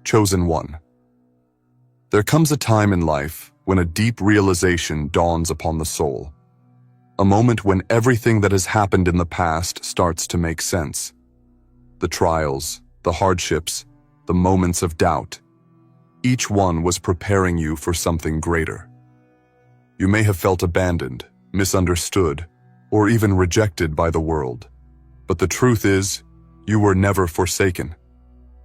Chosen one. There comes a time in life when a deep realization dawns upon the soul. A moment when everything that has happened in the past starts to make sense. The trials, the hardships, the moments of doubt. Each one was preparing you for something greater. You may have felt abandoned, misunderstood, or even rejected by the world. But the truth is, you were never forsaken.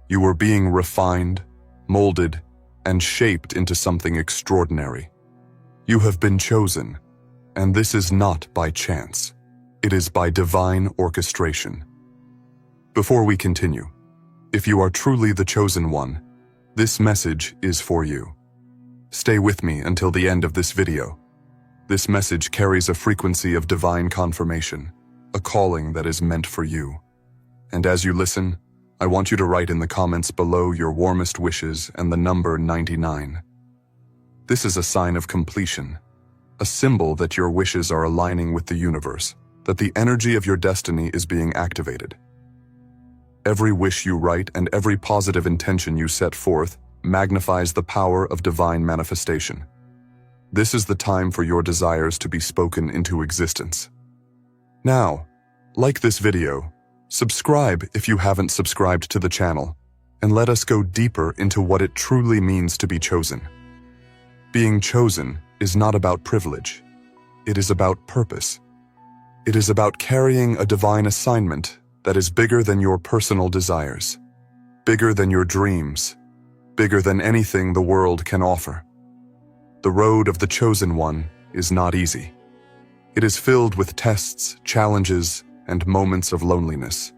You were being refined, molded, and shaped into something extraordinary. You have been chosen, and this is not by chance. It is by divine orchestration. Before we continue, if you are truly the chosen one, this message is for you. Stay with me until the end of this video. This message carries a frequency of divine confirmation, a calling that is meant for you. And as you listen, I want you to write in the comments below your warmest wishes and the number 99. This is a sign of completion, a symbol that your wishes are aligning with the universe, that the energy of your destiny is being activated. Every wish you write and every positive intention you set forth magnifies the power of divine manifestation. This is the time for your desires to be spoken into existence. Now, like this video, subscribe if you haven't subscribed to the channel, and let us go deeper into what it truly means to be chosen. Being chosen is not about privilege. It is about purpose. It is about carrying a divine assignment that is bigger than your personal desires, bigger than your dreams, bigger than anything the world can offer. The road of the chosen one is not easy. It is filled with tests, challenges, and moments of loneliness.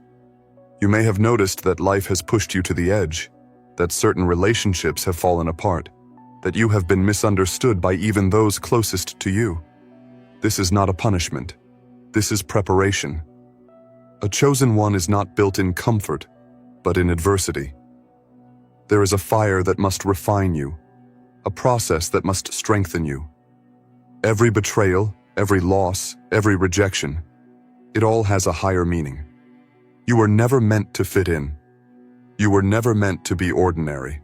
You may have noticed that life has pushed you to the edge, that certain relationships have fallen apart, that you have been misunderstood by even those closest to you. This is not a punishment. This is preparation. A chosen one is not built in comfort, but in adversity. There is a fire that must refine you, a process that must strengthen you. Every betrayal, every loss, every rejection, it all has a higher meaning. You were never meant to fit in. You were never meant to be ordinary.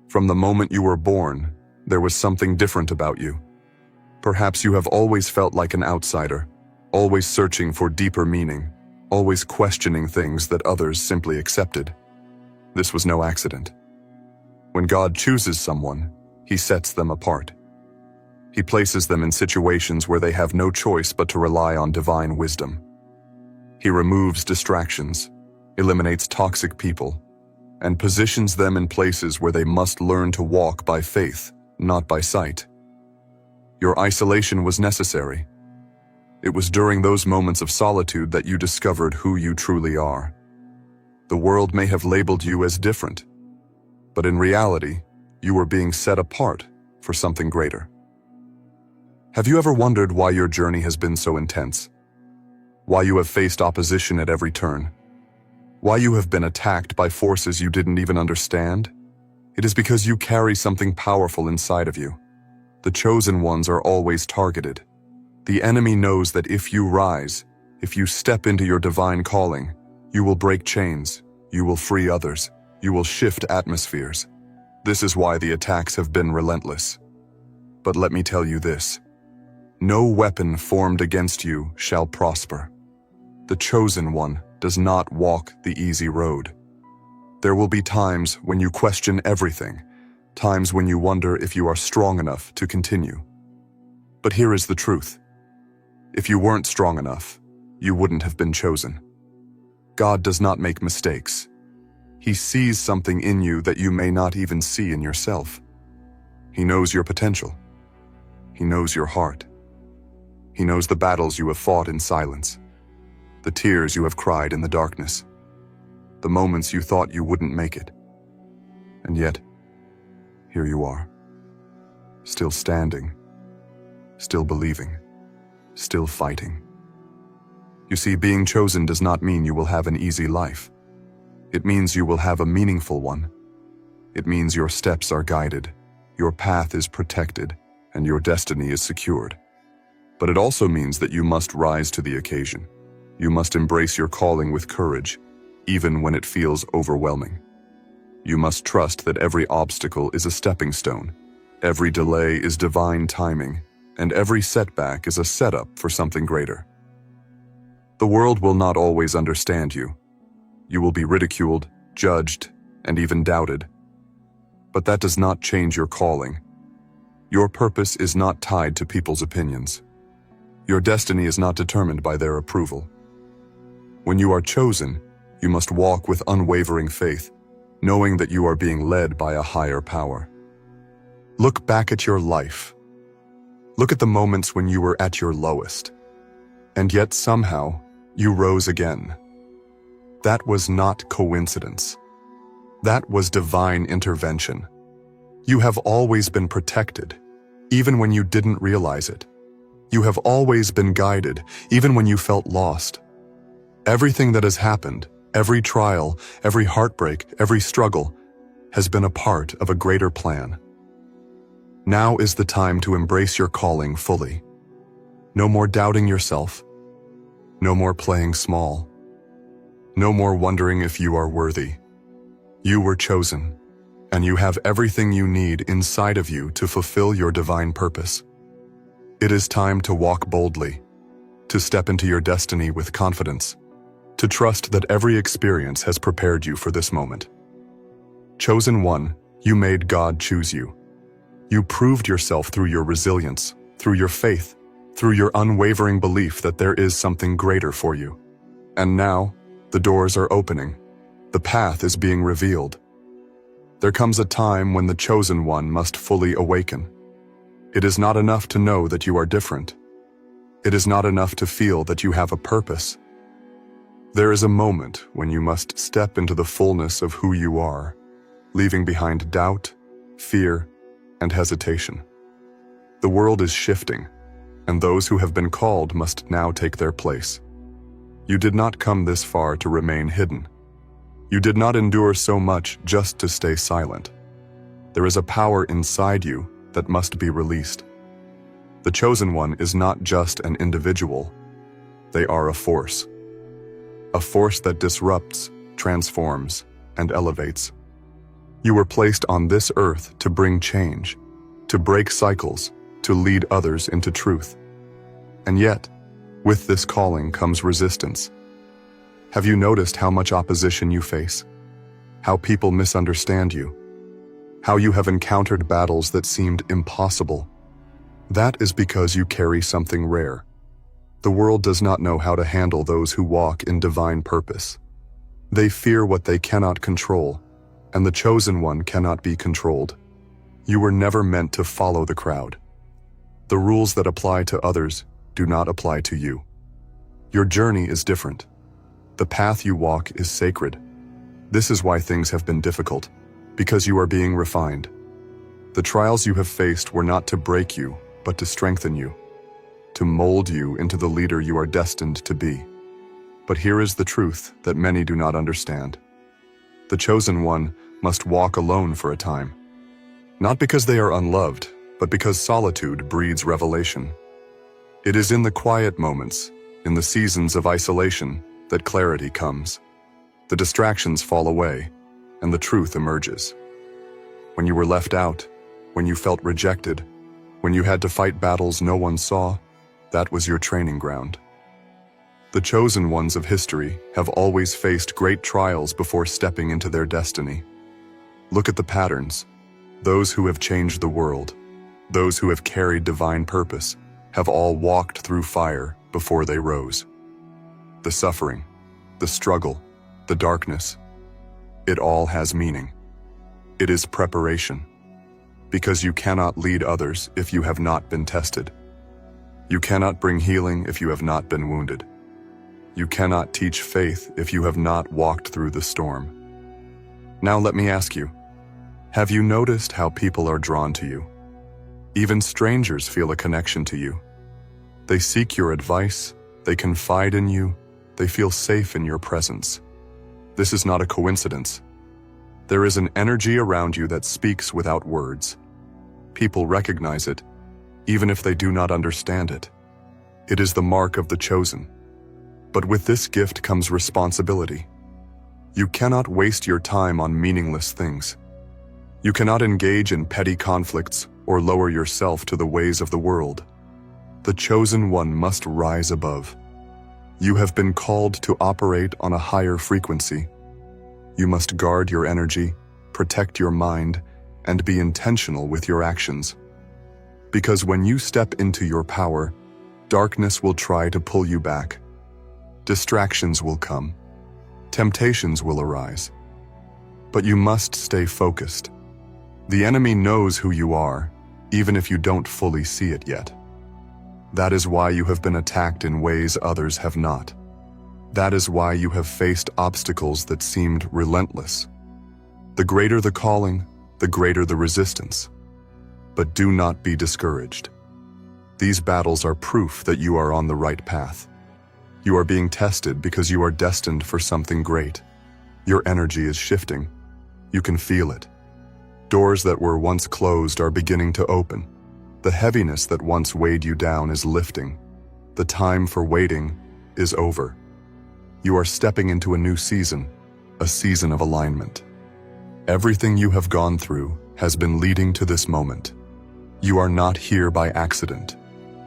From the moment you were born, there was something different about you. Perhaps you have always felt like an outsider, always searching for deeper meaning, always questioning things that others simply accepted. This was no accident. When God chooses someone, He sets them apart. He places them in situations where they have no choice but to rely on divine wisdom. He removes distractions, eliminates toxic people, and positions them in places where they must learn to walk by faith, not by sight. Your isolation was necessary. It was during those moments of solitude that you discovered who you truly are. The world may have labeled you as different, but in reality, you were being set apart for something greater. Have you ever wondered why your journey has been so intense? Why you have faced opposition at every turn? Why you have been attacked by forces you didn't even understand? It is because you carry something powerful inside of you. The chosen ones are always targeted. The enemy knows that if you rise, if you step into your divine calling, you will break chains, you will free others, you will shift atmospheres. This is why the attacks have been relentless. But let me tell you this: no weapon formed against you shall prosper. The chosen one does not walk the easy road. There will be times when you question everything, times when you wonder if you are strong enough to continue. But here is the truth. If you weren't strong enough, you wouldn't have been chosen. God does not make mistakes. He sees something in you that you may not even see in yourself. He knows your potential. He knows your heart. He knows the battles you have fought in silence, the tears you have cried in the darkness, the moments you thought you wouldn't make it. And yet, here you are, still standing, still believing, still fighting. You see, being chosen does not mean you will have an easy life. It means you will have a meaningful one. It means your steps are guided, your path is protected, and your destiny is secured. But it also means that you must rise to the occasion. You must embrace your calling with courage, even when it feels overwhelming. You must trust that every obstacle is a stepping stone, every delay is divine timing, and every setback is a setup for something greater. The world will not always understand you. You will be ridiculed, judged, and even doubted. But that does not change your calling. Your purpose is not tied to people's opinions. Your destiny is not determined by their approval. When you are chosen, you must walk with unwavering faith, knowing that you are being led by a higher power. Look back at your life. Look at the moments when you were at your lowest, and yet somehow you rose again. That was not coincidence. That was divine intervention. You have always been protected, even when you didn't realize it. You have always been guided, even when you felt lost. Everything that has happened, every trial, every heartbreak, every struggle, has been a part of a greater plan. Now is the time to embrace your calling fully. No more doubting yourself. No more playing small. No more wondering if you are worthy. You were chosen, and you have everything you need inside of you to fulfill your divine purpose. It is time to walk boldly, to step into your destiny with confidence, to trust that every experience has prepared you for this moment. Chosen one, you made God choose you. You proved yourself through your resilience, through your faith, through your unwavering belief that there is something greater for you. And now, the doors are opening. The path is being revealed. There comes a time when the chosen one must fully awaken. It is not enough to know that you are different. It is not enough to feel that you have a purpose. There is a moment when you must step into the fullness of who you are, leaving behind doubt, fear, and hesitation. The world is shifting, and those who have been called must now take their place. You did not come this far to remain hidden. You did not endure so much just to stay silent. There is a power inside you that must be released. The chosen one is not just an individual. They are a force that disrupts, transforms, and elevates. You were placed on this earth to bring change, to break cycles, to lead others into truth. And yet, with this calling comes resistance. Have you noticed how much opposition you face? How people misunderstand you? How you have encountered battles that seemed impossible? That is because you carry something rare. The world does not know how to handle those who walk in divine purpose. They fear what they cannot control, and the chosen one cannot be controlled. You were never meant to follow the crowd. The rules that apply to others do not apply to you. Your journey is different. The path you walk is sacred. This is why things have been difficult, because you are being refined. The trials you have faced were not to break you, but to strengthen you, to mold you into the leader you are destined to be. But here is the truth that many do not understand. The chosen one must walk alone for a time. Not because they are unloved, but because solitude breeds revelation. It is in the quiet moments, in the seasons of isolation, that clarity comes. The distractions fall away, and the truth emerges. When you were left out, when you felt rejected, when you had to fight battles no one saw, that was your training ground. The chosen ones of history have always faced great trials before stepping into their destiny. Look at the patterns. Those who have changed the world, those who have carried divine purpose, have all walked through fire before they rose. The suffering, the struggle, the darkness, it all has meaning. It is preparation. Because you cannot lead others if you have not been tested. You cannot bring healing if you have not been wounded. You cannot teach faith if you have not walked through the storm. Now let me ask you, have you noticed how people are drawn to you? Even strangers feel a connection to you. They seek your advice, they confide in you, they feel safe in your presence. This is not a coincidence. There is an energy around you that speaks without words. People recognize it, even if they do not understand it. It is the mark of the chosen. But with this gift comes responsibility. You cannot waste your time on meaningless things. You cannot engage in petty conflicts or lower yourself to the ways of the world. The chosen one must rise above. You have been called to operate on a higher frequency. You must guard your energy, protect your mind, and be intentional with your actions. Because when you step into your power, darkness will try to pull you back. Distractions will come. Temptations will arise. But you must stay focused. The enemy knows who you are, even if you don't fully see it yet. That is why you have been attacked in ways others have not. That is why you have faced obstacles that seemed relentless. The greater the calling, the greater the resistance. But do not be discouraged. These battles are proof that you are on the right path. You are being tested because you are destined for something great. Your energy is shifting. You can feel it. Doors that were once closed are beginning to open. The heaviness that once weighed you down is lifting. The time for waiting is over. You are stepping into a new season, a season of alignment. Everything you have gone through has been leading to this moment. You are not here by accident.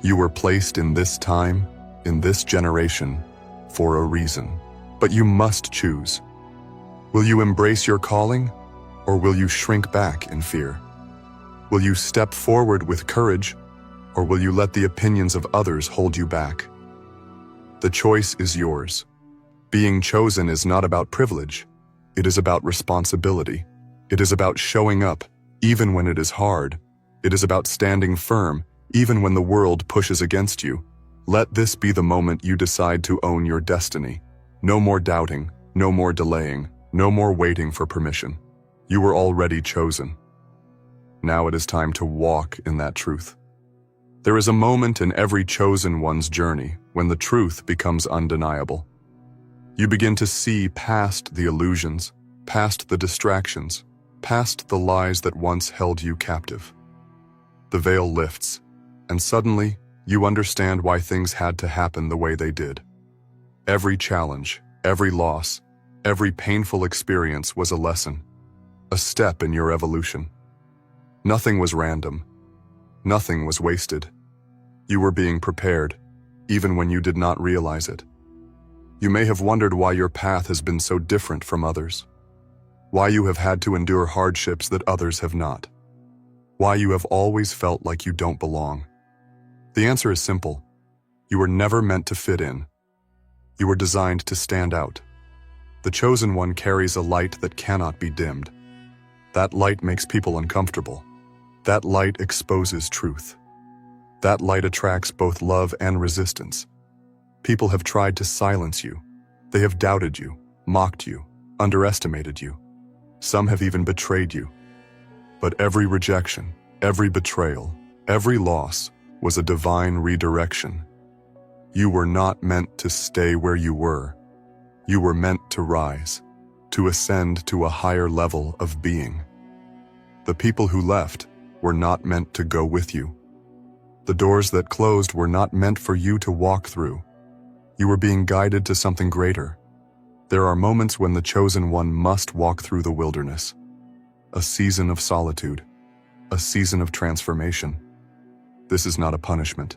You were placed in this time, in this generation, for a reason. But you must choose. Will you embrace your calling, or will you shrink back in fear? Will you step forward with courage, or will you let the opinions of others hold you back? The choice is yours. Being chosen is not about privilege. It is about responsibility. It is about showing up, even when it is hard. It is about standing firm, even when the world pushes against you. Let this be the moment you decide to own your destiny. No more doubting, no more delaying, no more waiting for permission. You were already chosen. Now it is time to walk in that truth. There is a moment in every chosen one's journey when the truth becomes undeniable. You begin to see past the illusions, past the distractions, past the lies that once held you captive. The veil lifts, and suddenly, you understand why things had to happen the way they did. Every challenge, every loss, every painful experience was a lesson, a step in your evolution. Nothing was random. Nothing was wasted. You were being prepared, even when you did not realize it. You may have wondered why your path has been so different from others, why you have had to endure hardships that others have not, why you have always felt like you don't belong. The answer is simple. You were never meant to fit in. You were designed to stand out. The chosen one carries a light that cannot be dimmed. That light makes people uncomfortable. That light exposes truth. That light attracts both love and resistance. People have tried to silence you. They have doubted you, mocked you, underestimated you. Some have even betrayed you. But every rejection, every betrayal, every loss was a divine redirection. You were not meant to stay where you were. You were meant to rise, to ascend to a higher level of being. The people who left were not meant to go with you. The doors that closed were not meant for you to walk through. You were being guided to something greater. There are moments when the chosen one must walk through the wilderness. A season of solitude, a season of transformation. This is not a punishment.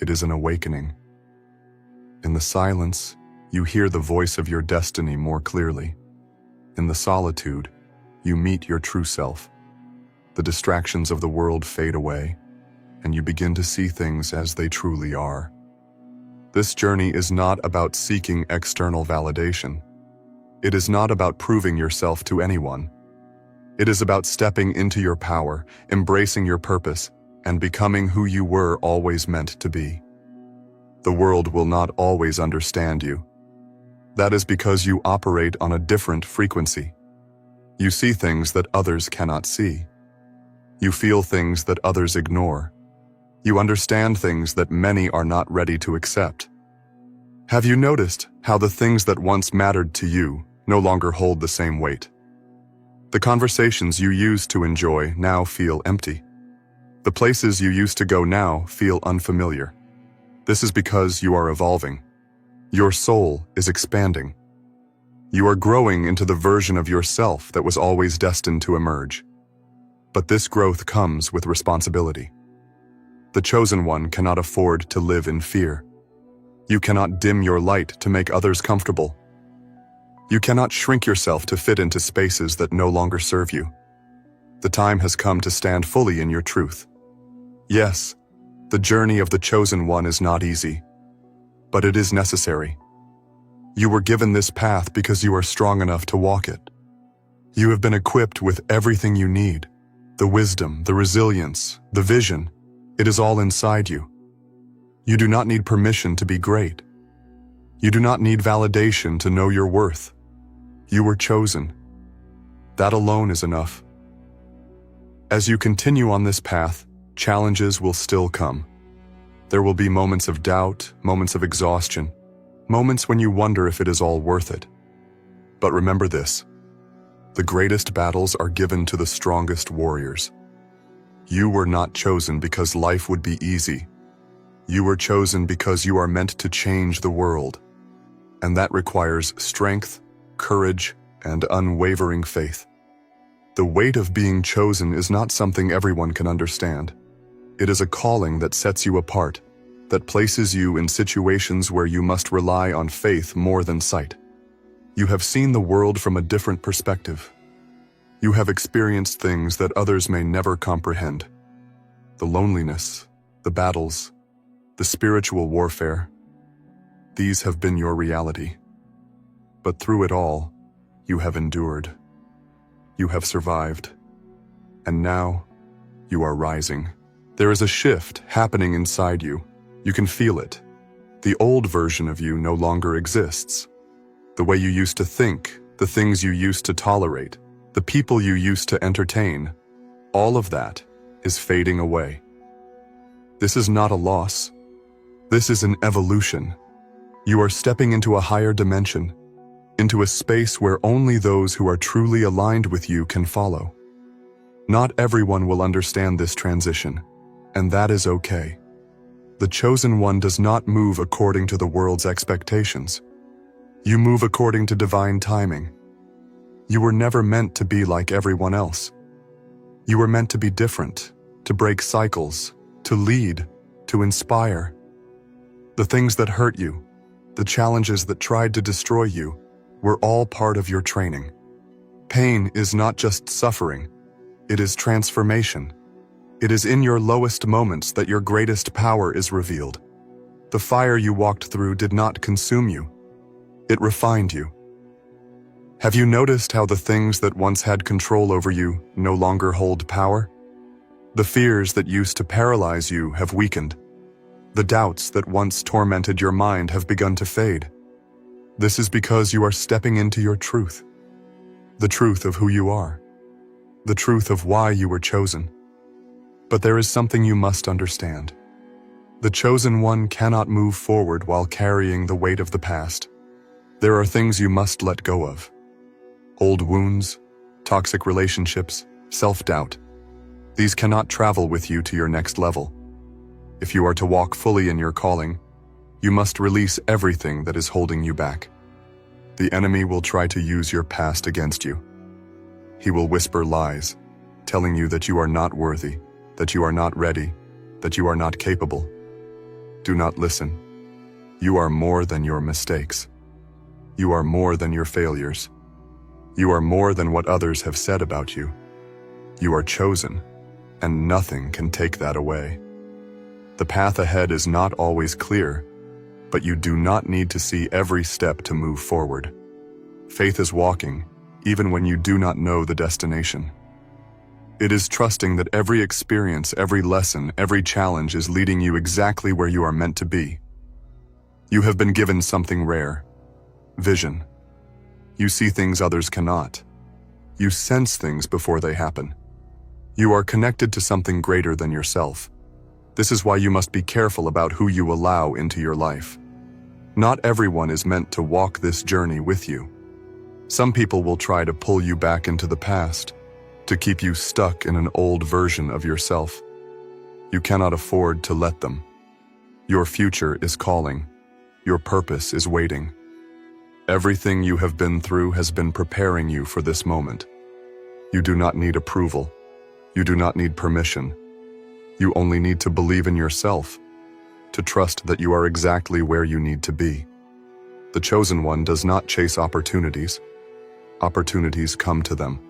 It is an awakening. In the silence, you hear the voice of your destiny more clearly. In the solitude, you meet your true self. The distractions of the world fade away, and you begin to see things as they truly are. This journey is not about seeking external validation. It is not about proving yourself to anyone. It is about stepping into your power, embracing your purpose, and becoming who you were always meant to be. The world will not always understand you. That is because you operate on a different frequency. You see things that others cannot see. You feel things that others ignore. You understand things that many are not ready to accept. Have you noticed how the things that once mattered to you no longer hold the same weight? The conversations you used to enjoy now feel empty. The places you used to go now feel unfamiliar. This is because you are evolving. Your soul is expanding. You are growing into the version of yourself that was always destined to emerge. But this growth comes with responsibility. The chosen one cannot afford to live in fear. You cannot dim your light to make others comfortable. You cannot shrink yourself to fit into spaces that no longer serve you. The time has come to stand fully in your truth. Yes, the journey of the chosen one is not easy, but it is necessary. You were given this path because you are strong enough to walk it. You have been equipped with everything you need. The wisdom, the resilience, the vision, it is all inside you. You do not need permission to be great. You do not need validation to know your worth. You were chosen. That alone is enough. As you continue on this path, challenges will still come. There will be moments of doubt, moments of exhaustion, moments when you wonder if it is all worth it. But remember this: the greatest battles are given to the strongest warriors. You were not chosen because life would be easy. You were chosen because you are meant to change the world. And that requires strength, courage, and unwavering faith. The weight of being chosen is not something everyone can understand. It is a calling that sets you apart, that places you in situations where you must rely on faith more than sight. You have seen the world from a different perspective. You have experienced things that others may never comprehend. The loneliness, the battles, the spiritual warfare. These have been your reality. But through it all, you have endured. You have survived. And now, you are rising. There is a shift happening inside you. You can feel it. The old version of you no longer exists. The way you used to think, the things you used to tolerate, the people you used to entertain, all of that is fading away. This is not a loss. This is an evolution. You are stepping into a higher dimension, into a space where only those who are truly aligned with you can follow. Not everyone will understand this transition, and that is okay. The chosen one does not move according to the world's expectations. You move according to divine timing. You were never meant to be like everyone else. You were meant to be different, to break cycles, to lead, to inspire. The things that hurt you, the challenges that tried to destroy you, were all part of your training. Pain is not just suffering, it is transformation. It is in your lowest moments that your greatest power is revealed. The fire you walked through did not consume you. It refined you. Have you noticed how the things that once had control over you no longer hold power? The fears that used to paralyze you have weakened. The doubts that once tormented your mind have begun to fade. This is because you are stepping into your truth. The truth of who you are. The truth of why you were chosen. But there is something you must understand. The chosen one cannot move forward while carrying the weight of the past. There are things you must let go of. Old wounds, toxic relationships, self-doubt. These cannot travel with you to your next level. If you are to walk fully in your calling, you must release everything that is holding you back. The enemy will try to use your past against you. He will whisper lies, telling you that you are not worthy, that you are not ready, that you are not capable. Do not listen. You are more than your mistakes. You are more than your failures. You are more than what others have said about you. You are chosen, and nothing can take that away. The path ahead is not always clear, but you do not need to see every step to move forward. Faith is walking, even when you do not know the destination. It is trusting that every experience, every lesson, every challenge is leading you exactly where you are meant to be. You have been given something rare: vision. You see things others cannot. You sense things before they happen. You are connected to something greater than yourself. This is why you must be careful about who you allow into your life. Not everyone is meant to walk this journey with you. Some people will try to pull you back into the past, to keep you stuck in an old version of yourself. You cannot afford to let them. Your future is calling. Your purpose is waiting. Everything you have been through has been preparing you for this moment. You do not need approval. You do not need permission. You only need to believe in yourself, to trust that you are exactly where you need to be. The chosen one does not chase opportunities. Opportunities come to them.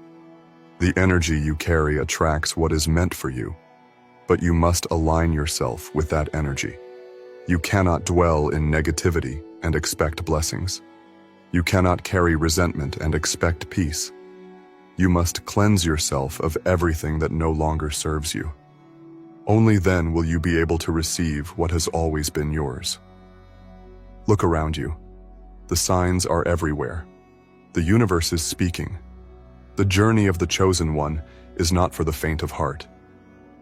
The energy you carry attracts what is meant for you, but you must align yourself with that energy. You cannot dwell in negativity and expect blessings. You cannot carry resentment and expect peace. You must cleanse yourself of everything that no longer serves you. Only then will you be able to receive what has always been yours. Look around you. The signs are everywhere. The universe is speaking. The journey of the chosen one is not for the faint of heart.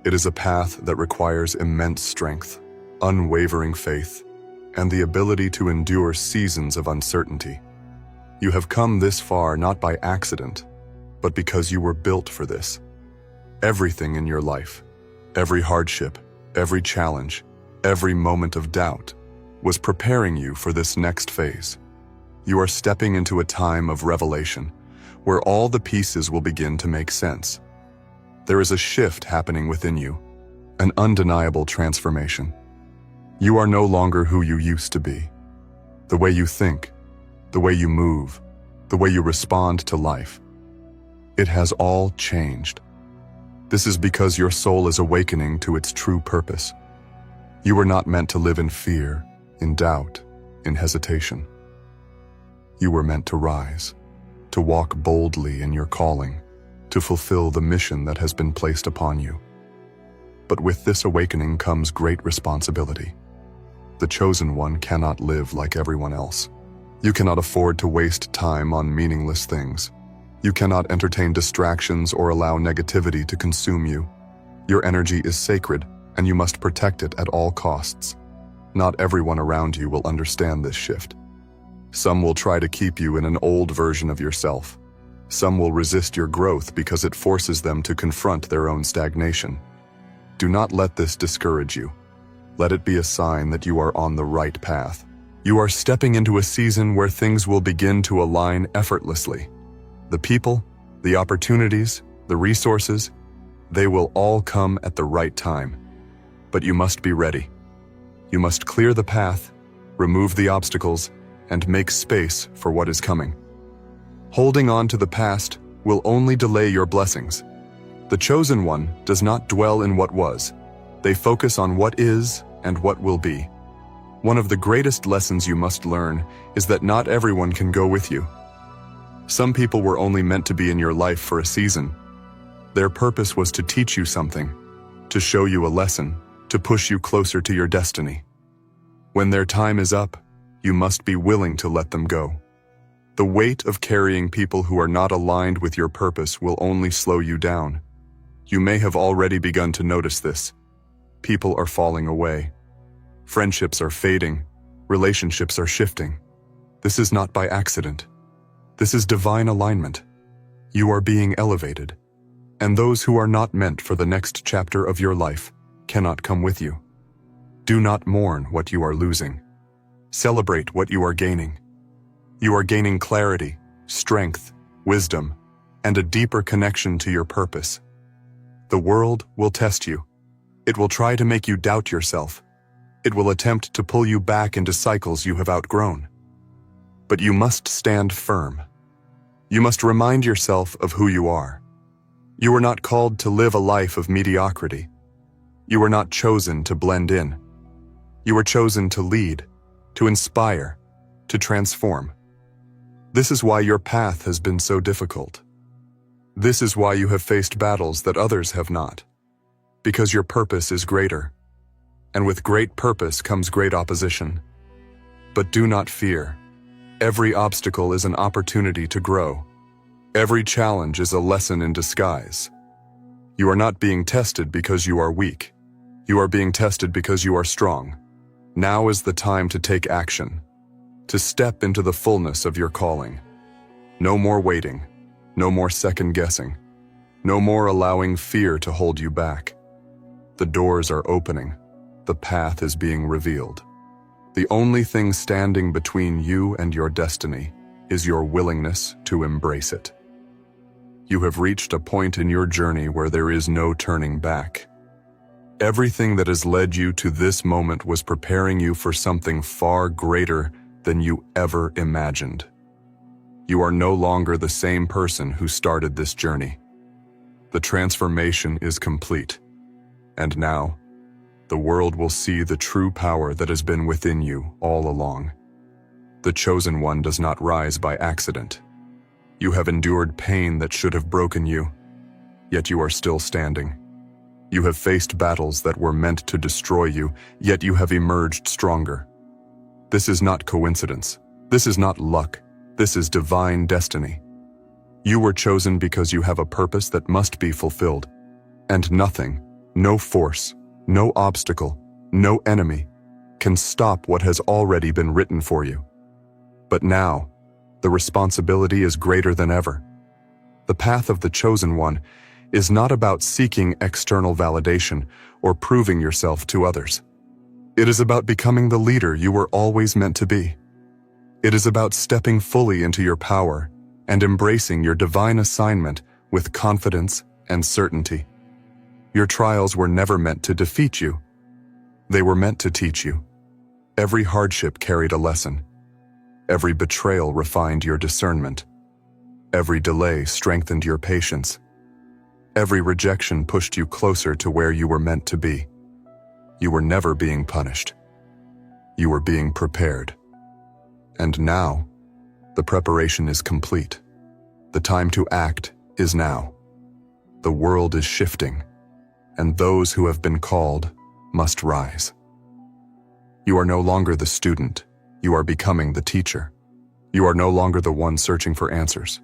It is a path that requires immense strength, unwavering faith, and the ability to endure seasons of uncertainty. You have come this far not by accident, but because you were built for this. Everything in your life, every hardship, every challenge, every moment of doubt, was preparing you for this next phase. You are stepping into a time of revelation, where all the pieces will begin to make sense. There is a shift happening within you, an undeniable transformation. You are no longer who you used to be. The way you think, the way you move, the way you respond to life, it has all changed. This is because your soul is awakening to its true purpose. You were not meant to live in fear, in doubt, in hesitation. You were meant to rise, to walk boldly in your calling, to fulfill the mission that has been placed upon you. But with this awakening comes great responsibility. The chosen one cannot live like everyone else. You cannot afford to waste time on meaningless things. You cannot entertain distractions or allow negativity to consume you. Your energy is sacred, and you must protect it at all costs. Not everyone around you will understand this shift. Some will try to keep you in an old version of yourself. Some will resist your growth because it forces them to confront their own stagnation. Do not let this discourage you. Let it be a sign that you are on the right path. You are stepping into a season where things will begin to align effortlessly. The people, the opportunities, the resources, they will all come at the right time. But you must be ready. You must clear the path, remove the obstacles, and make space for what is coming. Holding on to the past will only delay your blessings. The chosen one does not dwell in what was. They focus on what is and what will be. One of the greatest lessons you must learn is that not everyone can go with you. Some people were only meant to be in your life for a season. Their purpose was to teach you something, to show you a lesson, to push you closer to your destiny. When their time is up, you must be willing to let them go. The weight of carrying people who are not aligned with your purpose will only slow you down. You may have already begun to notice this. People are falling away. Friendships are fading. Relationships are shifting. This is not by accident. This is divine alignment. You are being elevated, and those who are not meant for the next chapter of your life cannot come with you. Do not mourn what you are losing. Celebrate what you are gaining. You are gaining clarity, strength, wisdom, and a deeper connection to your purpose. The world will test you. It will try to make you doubt yourself. It will attempt to pull you back into cycles you have outgrown. But you must stand firm. You must remind yourself of who you are. You were not called to live a life of mediocrity. You were not chosen to blend in. You were chosen to lead, to inspire, to transform. This is why your path has been so difficult. This is why you have faced battles that others have not. Because your purpose is greater. And with great purpose comes great opposition. But do not fear. Every obstacle is an opportunity to grow. Every challenge is a lesson in disguise. You are not being tested because you are weak. You are being tested because you are strong. Now is the time to take action, to step into the fullness of your calling. No more waiting, no more second guessing, no more allowing fear to hold you back. The doors are opening, the path is being revealed. The only thing standing between you and your destiny is your willingness to embrace it. You have reached a point in your journey where there is no turning back. Everything that has led you to this moment was preparing you for something far greater than you ever imagined. You are no longer the same person who started this journey. The transformation is complete, and now, the world will see the true power that has been within you all along. The chosen one does not rise by accident. You have endured pain that should have broken you, yet you are still standing. You have faced battles that were meant to destroy you, yet you have emerged stronger. This is not coincidence. This is not luck. This is divine destiny. You were chosen because you have a purpose that must be fulfilled, and nothing, no force, no obstacle, no enemy, can stop what has already been written for you. But now, the responsibility is greater than ever. The path of the chosen one is not about seeking external validation or proving yourself to others. It is about becoming the leader you were always meant to be. It is about stepping fully into your power and embracing your divine assignment with confidence and certainty. Your trials were never meant to defeat you. They were meant to teach you. Every hardship carried a lesson. Every betrayal refined your discernment. Every delay strengthened your patience. Every rejection pushed you closer to where you were meant to be. You were never being punished. You were being prepared. And now, the preparation is complete. The time to act is now. The world is shifting, and those who have been called must rise. You are no longer the student. You are becoming the teacher. You are no longer the one searching for answers.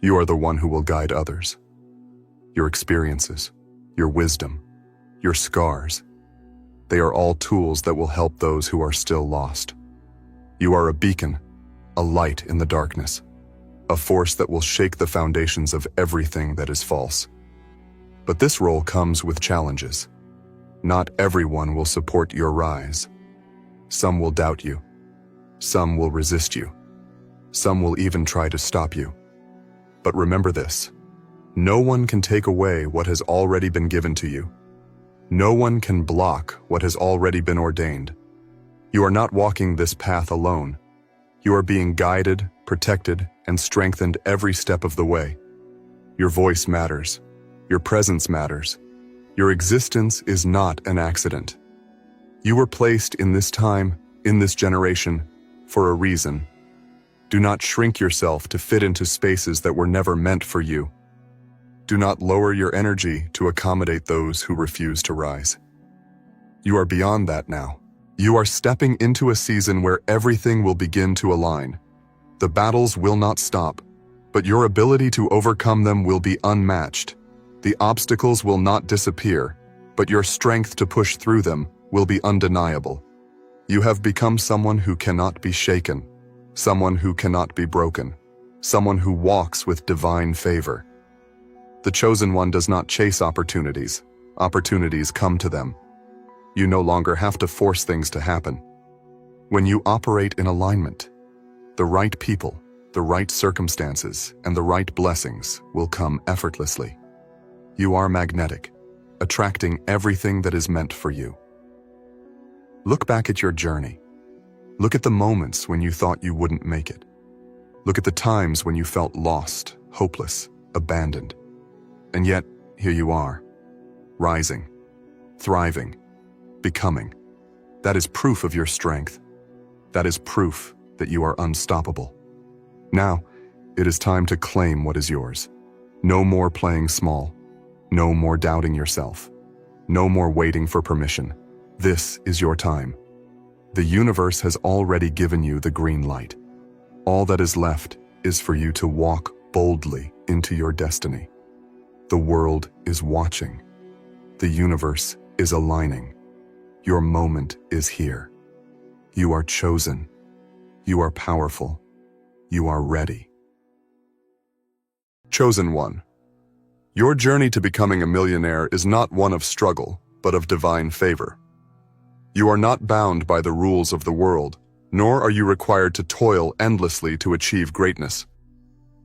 You are the one who will guide others. Your experiences, your wisdom, your scars, they are all tools that will help those who are still lost. You are a beacon, a light in the darkness, a force that will shake the foundations of everything that is false. But this role comes with challenges. Not everyone will support your rise. Some will doubt you. Some will resist you. Some will even try to stop you. But remember this: no one can take away what has already been given to you. No one can block what has already been ordained. You are not walking this path alone. You are being guided, protected, and strengthened every step of the way. Your voice matters. Your presence matters. Your existence is not an accident. You were placed in this time, in this generation, for a reason. Do not shrink yourself to fit into spaces that were never meant for you. Do not lower your energy to accommodate those who refuse to rise. You are beyond that now. You are stepping into a season where everything will begin to align. The battles will not stop, but your ability to overcome them will be unmatched. The obstacles will not disappear, but your strength to push through them will be undeniable. You have become someone who cannot be shaken, someone who cannot be broken, someone who walks with divine favor. The chosen one does not chase opportunities. Opportunities come to them. You no longer have to force things to happen. When you operate in alignment, the right people, the right circumstances, and the right blessings will come effortlessly. You are magnetic, attracting everything that is meant for you. Look back at your journey. Look at the moments when you thought you wouldn't make it. Look at the times when you felt lost, hopeless, abandoned. And yet, here you are, rising, thriving, becoming. That is proof of your strength. That is proof that you are unstoppable. Now, it is time to claim what is yours. No more playing small. No more doubting yourself. No more waiting for permission. This is your time. The universe has already given you the green light. All that is left is for you to walk boldly into your destiny. The world is watching. The universe is aligning. Your moment is here. You are chosen. You are powerful. You are ready. Chosen one. Your journey to becoming a millionaire is not one of struggle, but of divine favor. You are not bound by the rules of the world, nor are you required to toil endlessly to achieve greatness.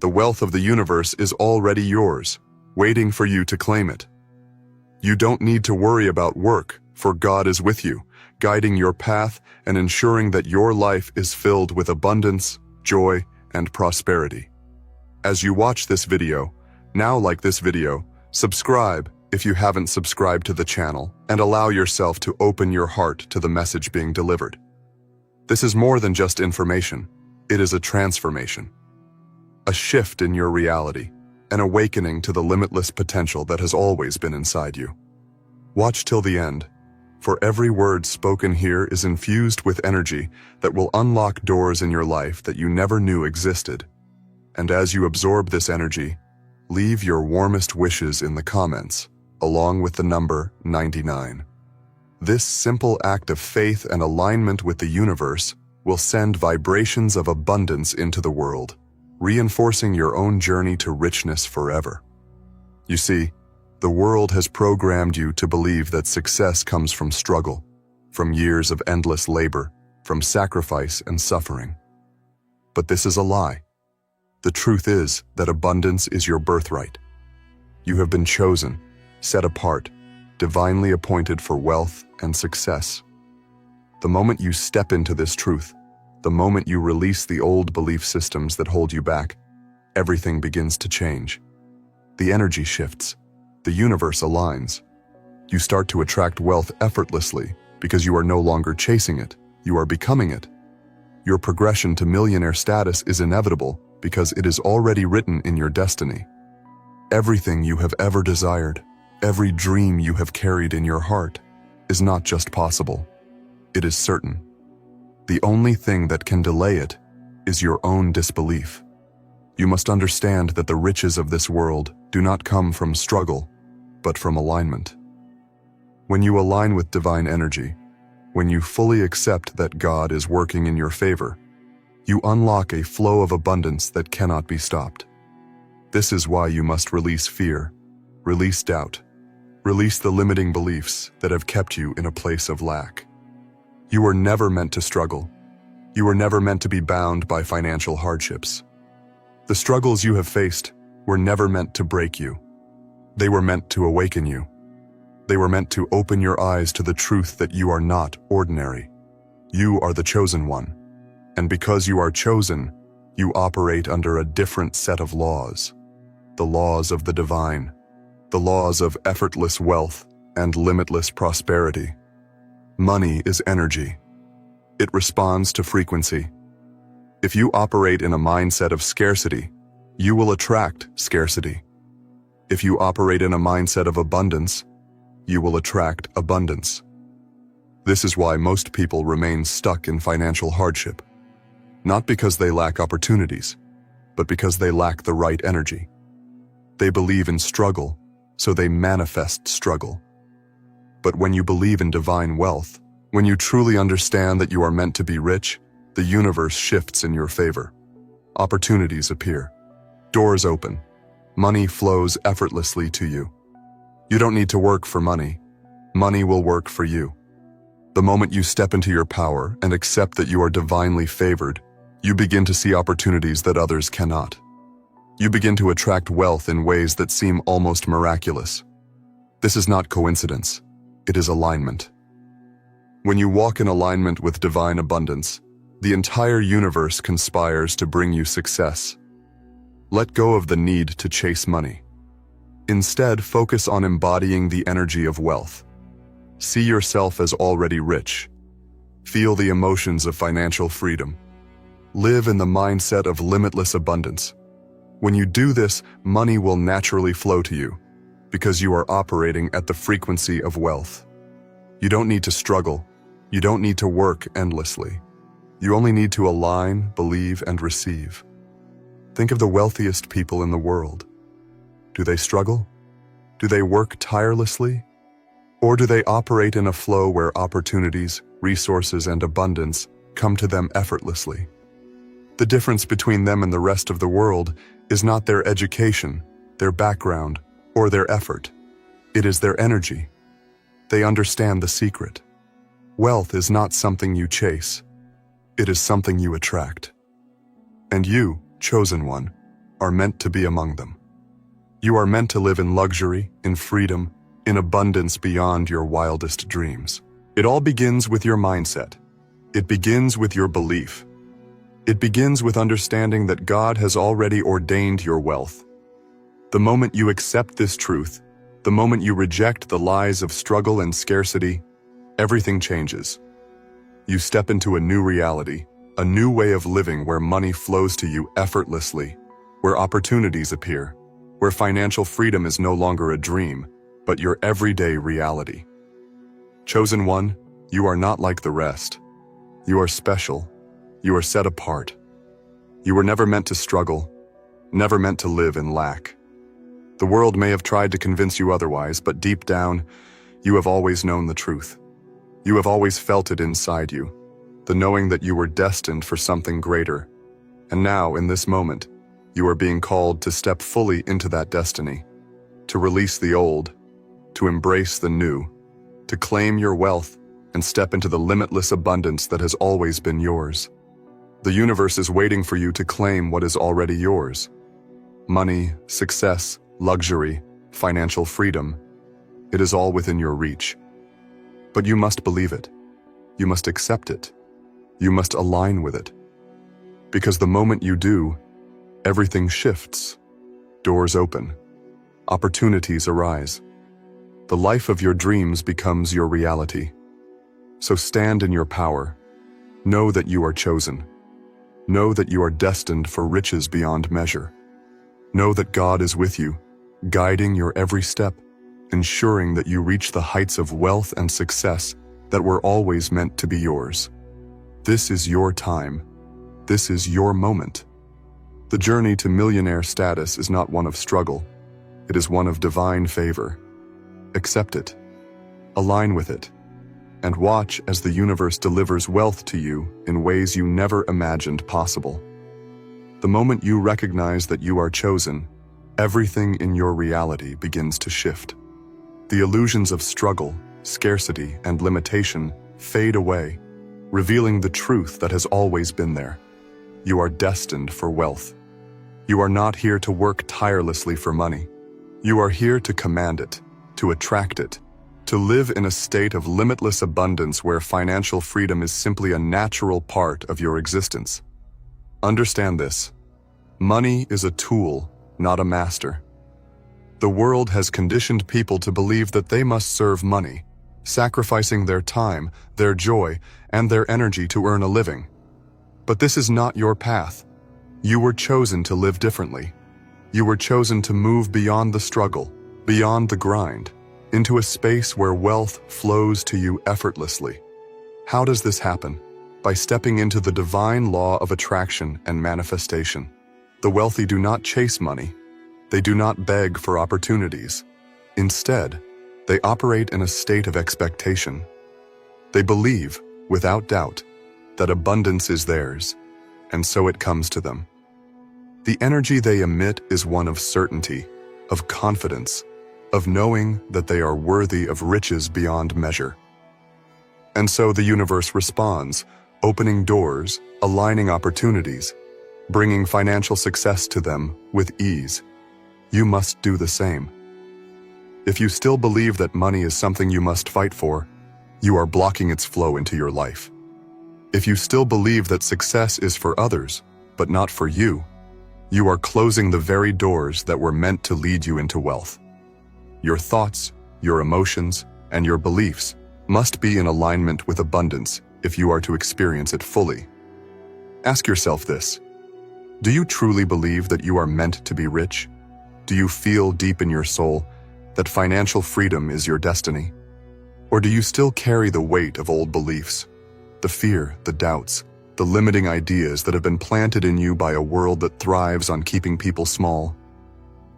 The wealth of the universe is already yours, waiting for you to claim it. You don't need to worry about work, for God is with you, guiding your path and ensuring that your life is filled with abundance, joy, and prosperity. As you watch this video, now like this video, subscribe if you haven't subscribed to the channel, and allow yourself to open your heart to the message being delivered. This is more than just information. It is a transformation. A shift in your reality, an awakening to the limitless potential that has always been inside you. Watch till the end, for every word spoken here is infused with energy that will unlock doors in your life that you never knew existed. And as you absorb this energy, leave your warmest wishes in the comments, along with the number 99. This simple act of faith and alignment with the universe will send vibrations of abundance into the world, reinforcing your own journey to richness forever. You see, the world has programmed you to believe that success comes from struggle, from years of endless labor, from sacrifice and suffering. But this is a lie. The truth is that abundance is your birthright. You have been chosen, set apart, divinely appointed for wealth and success. The moment you step into this truth, the moment you release the old belief systems that hold you back, everything begins to change. The energy shifts. The universe aligns. You start to attract wealth effortlessly because you are no longer chasing it, you are becoming it. Your progression to millionaire status is inevitable because it is already written in your destiny. Everything you have ever desired, every dream you have carried in your heart, is not just possible, it is certain. The only thing that can delay it is your own disbelief. You must understand that the riches of this world do not come from struggle, but from alignment. When you align with divine energy, when you fully accept that God is working in your favor, you unlock a flow of abundance that cannot be stopped. This is why you must release fear, release doubt, release the limiting beliefs that have kept you in a place of lack. You were never meant to struggle. You were never meant to be bound by financial hardships. The struggles you have faced were never meant to break you. They were meant to awaken you. They were meant to open your eyes to the truth that you are not ordinary. You are the chosen one. And because you are chosen, you operate under a different set of laws. The laws of the divine. The laws of effortless wealth and limitless prosperity. Money is energy. It responds to frequency. If you operate in a mindset of scarcity, you will attract scarcity. If you operate in a mindset of abundance, you will attract abundance. This is why most people remain stuck in financial hardship. Not because they lack opportunities, but because they lack the right energy. They believe in struggle, so they manifest struggle. But when you believe in divine wealth, when you truly understand that you are meant to be rich, the universe shifts in your favor. Opportunities appear. Doors open. Money flows effortlessly to you. You don't need to work for money. Money will work for you. The moment you step into your power and accept that you are divinely favored, you begin to see opportunities that others cannot. You begin to attract wealth in ways that seem almost miraculous. This is not coincidence. It is alignment. When you walk in alignment with divine abundance, the entire universe conspires to bring you success. Let go of the need to chase money. Instead, focus on embodying the energy of wealth. See yourself as already rich. Feel the emotions of financial freedom. Live in the mindset of limitless abundance. When you do this, money will naturally flow to you, because you are operating at the frequency of wealth. You don't need to struggle. You don't need to work endlessly. You only need to align, believe, and receive. Think of the wealthiest people in the world. Do they struggle? Do they work tirelessly? Or do they operate in a flow where opportunities, resources, and abundance come to them effortlessly? The difference between them and the rest of the world is not their education, their background, or their effort. It is their energy. They understand the secret. Wealth is not something you chase. It is something you attract. And you, chosen one, are meant to be among them. You are meant to live in luxury, in freedom, in abundance beyond your wildest dreams. It all begins with your mindset. It begins with your belief. It begins with understanding that God has already ordained your wealth. The moment you accept this truth, the moment you reject the lies of struggle and scarcity, everything changes. You step into a new reality, a new way of living where money flows to you effortlessly, where opportunities appear, where financial freedom is no longer a dream, but your everyday reality. Chosen one, you are not like the rest. You are special. You are set apart. You were never meant to struggle, never meant to live in lack. The world may have tried to convince you otherwise, but deep down, you have always known the truth. You have always felt it inside you, the knowing that you were destined for something greater. And now, in this moment, you are being called to step fully into that destiny, to release the old, to embrace the new, to claim your wealth and step into the limitless abundance that has always been yours. The universe is waiting for you to claim what is already yours. Money, success, luxury, financial freedom, it is all within your reach. But you must believe it. You must accept it. You must align with it. Because the moment you do, everything shifts. Doors open. Opportunities arise. The life of your dreams becomes your reality. So stand in your power. Know that you are chosen. Know that you are destined for riches beyond measure. Know that God is with you, guiding your every step, ensuring that you reach the heights of wealth and success that were always meant to be yours. This is your time. This is your moment. The journey to millionaire status is not one of struggle. It is one of divine favor. Accept it. Align with it. And watch as the universe delivers wealth to you in ways you never imagined possible. The moment you recognize that you are chosen, everything in your reality begins to shift. The illusions of struggle, scarcity, and limitation fade away, revealing the truth that has always been there. You are destined for wealth. You are not here to work tirelessly for money. You are here to command it, to attract it, to live in a state of limitless abundance where financial freedom is simply a natural part of your existence. Understand this. Money is a tool, not a master. The world has conditioned people to believe that they must serve money, sacrificing their time, their joy, and their energy to earn a living. But this is not your path. You were chosen to live differently. You were chosen to move beyond the struggle, beyond the grind, into a space where wealth flows to you effortlessly. How does this happen? By stepping into the divine law of attraction and manifestation. The wealthy do not chase money. They do not beg for opportunities. Instead, they operate in a state of expectation. They believe, without doubt, that abundance is theirs, and so it comes to them. The energy they emit is one of certainty, of confidence, of knowing that they are worthy of riches beyond measure. And so the universe responds, opening doors, aligning opportunities, bringing financial success to them with ease. You must do the same. If you still believe that money is something you must fight for, you are blocking its flow into your life. If you still believe that success is for others, but not for you, you are closing the very doors that were meant to lead you into wealth. Your thoughts, your emotions, and your beliefs must be in alignment with abundance if you are to experience it fully. Ask yourself this. Do you truly believe that you are meant to be rich? Do you feel deep in your soul that financial freedom is your destiny? Or do you still carry the weight of old beliefs, the fear, the doubts, the limiting ideas that have been planted in you by a world that thrives on keeping people small?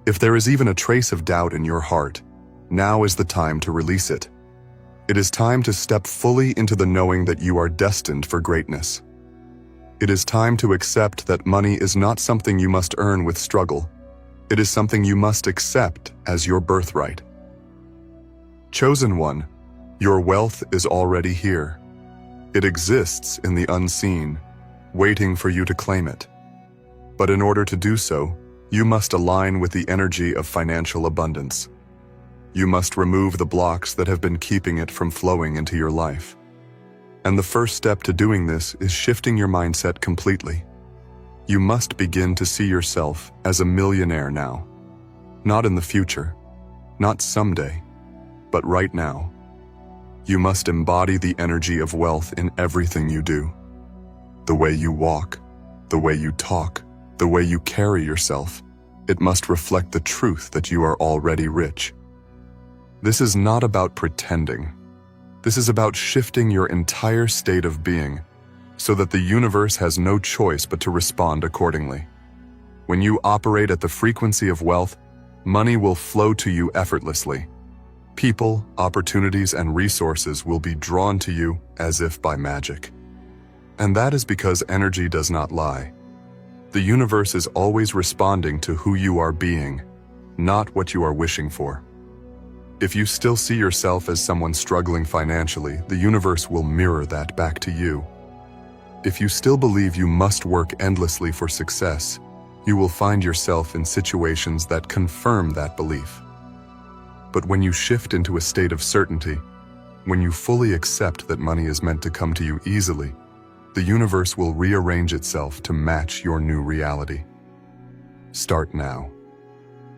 If there is even a trace of doubt in your heart, now is the time to release it. It is time to step fully into the knowing that you are destined for greatness. It is time to accept that money is not something you must earn with struggle. It is something you must accept as your birthright. Chosen one, your wealth is already here. It exists in the unseen, waiting for you to claim it. But in order to do so, you must align with the energy of financial abundance. You must remove the blocks that have been keeping it from flowing into your life. And the first step to doing this is shifting your mindset completely. You must begin to see yourself as a millionaire now. Not in the future, not someday, but right now. You must embody the energy of wealth in everything you do. The way you walk, the way you talk, the way you carry yourself. It must reflect the truth that you are already rich. This is not about pretending. This is about shifting your entire state of being so that the universe has no choice but to respond accordingly. When you operate at the frequency of wealth, money will flow to you effortlessly. People, opportunities, and resources will be drawn to you as if by magic. And that is because energy does not lie. The universe is always responding to who you are being, not what you are wishing for. If you still see yourself as someone struggling financially, the universe will mirror that back to you. If you still believe you must work endlessly for success, you will find yourself in situations that confirm that belief. But when you shift into a state of certainty, when you fully accept that money is meant to come to you easily, the universe will rearrange itself to match your new reality. Start now.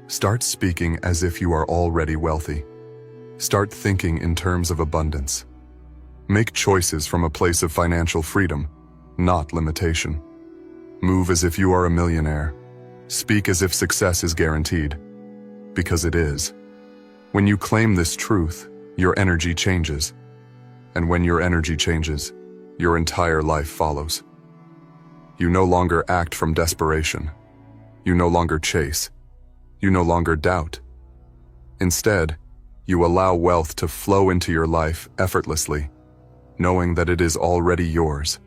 Start speaking as if you are already wealthy. Start thinking in terms of abundance. Make choices from a place of financial freedom, not limitation. Move as if you are a millionaire. Speak as if success is guaranteed, because it is. When you claim this truth, your energy changes. And when your energy changes, your entire life follows. You no longer act from desperation. You no longer chase. You no longer doubt. Instead, you allow wealth to flow into your life effortlessly, knowing that it is already yours.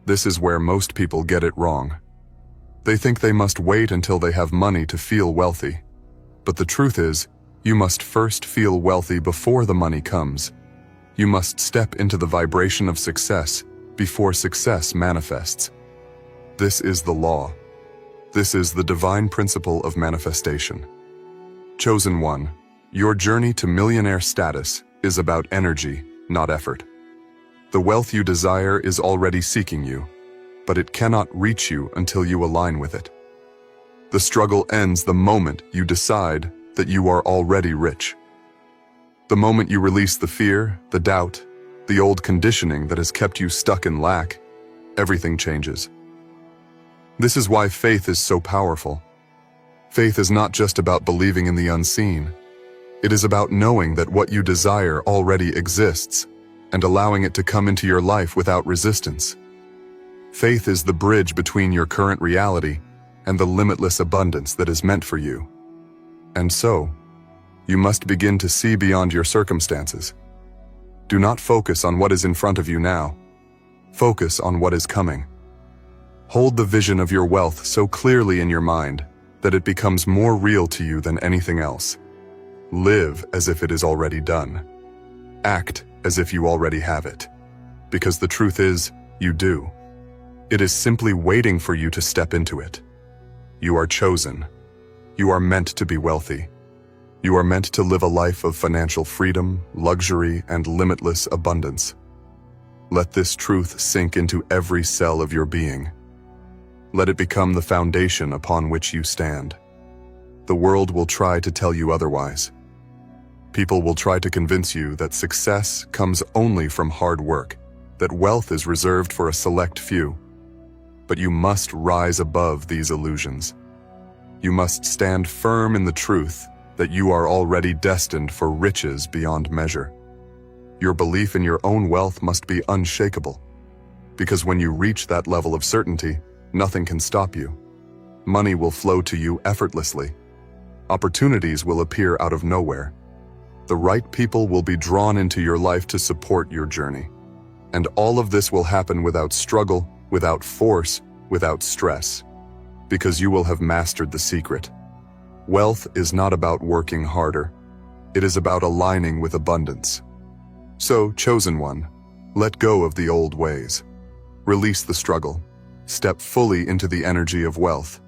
This is where most people get it wrong. They think they must wait until they have money to feel wealthy. But the truth is, you must first feel wealthy before the money comes. You must step into the vibration of success before success manifests. This is the law. This is the divine principle of manifestation. Chosen one, your journey to millionaire status is about energy, not effort. The wealth you desire is already seeking you, but it cannot reach you until you align with it. The struggle ends the moment you decide that you are already rich. The moment you release the fear, the doubt, the old conditioning that has kept you stuck in lack, everything changes. This is why faith is so powerful. Faith is not just about believing in the unseen. It is about knowing that what you desire already exists and allowing it to come into your life without resistance. Faith is the bridge between your current reality and the limitless abundance that is meant for you. And so, you must begin to see beyond your circumstances. Do not focus on what is in front of you now. Focus on what is coming. Hold the vision of your wealth so clearly in your mind that it becomes more real to you than anything else. Live as if it is already done. Act as if you already have it. Because the truth is, you do. It is simply waiting for you to step into it. You are chosen. You are meant to be wealthy. You are meant to live a life of financial freedom, luxury, and limitless abundance. Let this truth sink into every cell of your being. Let it become the foundation upon which you stand. The world will try to tell you otherwise. People will try to convince you that success comes only from hard work, that wealth is reserved for a select few. But you must rise above these illusions. You must stand firm in the truth that you are already destined for riches beyond measure. Your belief in your own wealth must be unshakable, because when you reach that level of certainty, nothing can stop you. Money will flow to you effortlessly. Opportunities will appear out of nowhere. The right people will be drawn into your life to support your journey. And all of this will happen without struggle, without force, without stress, because you will have mastered the secret. Wealth is not about working harder. It is about aligning with abundance. So, chosen one, let go of the old ways. Release the struggle. Step fully into the energy of wealth.